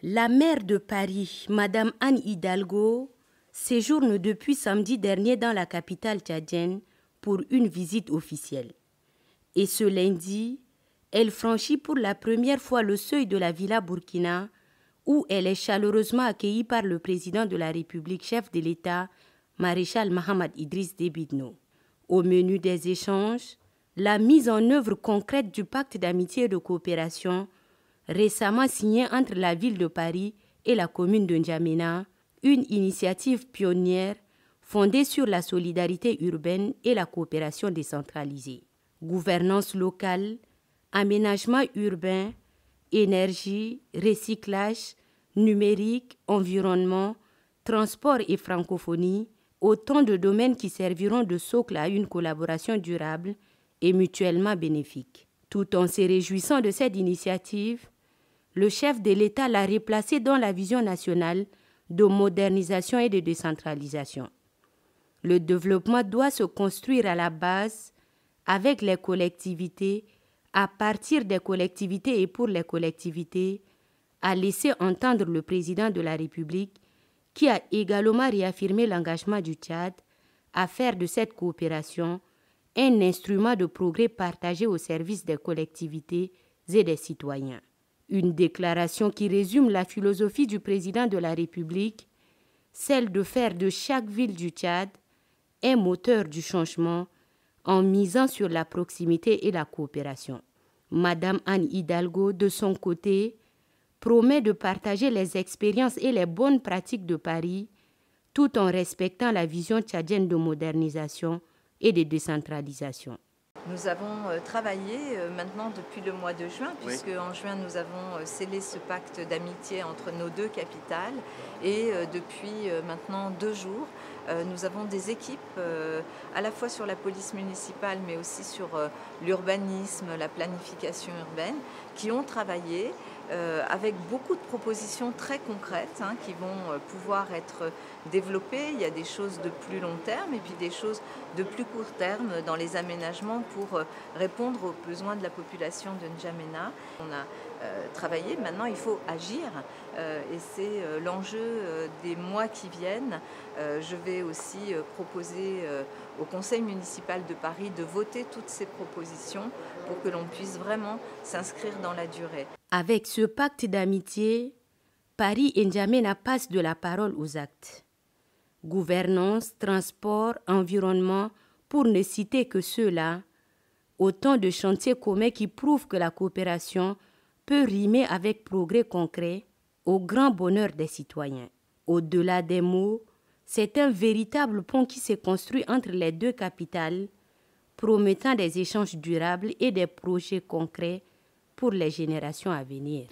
La maire de Paris, Madame Anne Hidalgo, séjourne depuis samedi dernier dans la capitale tchadienne pour une visite officielle. Et ce lundi, elle franchit pour la première fois le seuil de la Villa Burkina, où elle est chaleureusement accueillie par le président de la République, chef de l'État, maréchal Mahamad Idriss Déby Itno. Au menu des échanges, la mise en œuvre concrète du pacte d'amitié et de coopération récemment signé entre la ville de Paris et la commune de N'Djamena, une initiative pionnière fondée sur la solidarité urbaine et la coopération décentralisée. Gouvernance locale, aménagement urbain, énergie, recyclage, numérique, environnement, transport et francophonie, autant de domaines qui serviront de socle à une collaboration durable et mutuellement bénéfique. Tout en se réjouissant de cette initiative, le chef de l'État l'a replacé dans la vision nationale de modernisation et de décentralisation. Le développement doit se construire à la base avec les collectivités, à partir des collectivités et pour les collectivités, a laissé entendre le président de la République, qui a également réaffirmé l'engagement du Tchad à faire de cette coopération un instrument de progrès partagé au service des collectivités et des citoyens. Une déclaration qui résume la philosophie du président de la République, celle de faire de chaque ville du Tchad un moteur du changement en misant sur la proximité et la coopération. Madame Anne Hidalgo, de son côté, promet de partager les expériences et les bonnes pratiques de Paris tout en respectant la vision tchadienne de modernisation et de décentralisation. Nous avons travaillé maintenant depuis le mois de juin, puisque en juin nous avons scellé ce pacte d'amitié entre nos deux capitales et depuis maintenant 2 jours, nous avons des équipes à la fois sur la police municipale mais aussi sur l'urbanisme, la planification urbaine qui ont travaillé avec beaucoup de propositions très concrètes qui vont pouvoir être développées. Il y a des choses de plus long terme et puis des choses de plus court terme dans les aménagements pour répondre aux besoins de la population de N'Djamena. On a travaillé, maintenant il faut agir et c'est l'enjeu des mois qui viennent. Je vais aussi proposer au Conseil municipal de Paris de voter toutes ces propositions pour que l'on puisse vraiment s'inscrire dans la durée. Avec ce pacte d'amitié, Paris et N'Djamena passent de la parole aux actes. Gouvernance, transport, environnement, pour ne citer que ceux-là, autant de chantiers communs qui prouvent que la coopération peut rimer avec progrès concret au grand bonheur des citoyens. Au-delà des mots, c'est un véritable pont qui s'est construit entre les deux capitales, promettant des échanges durables et des projets concrets pour les générations à venir.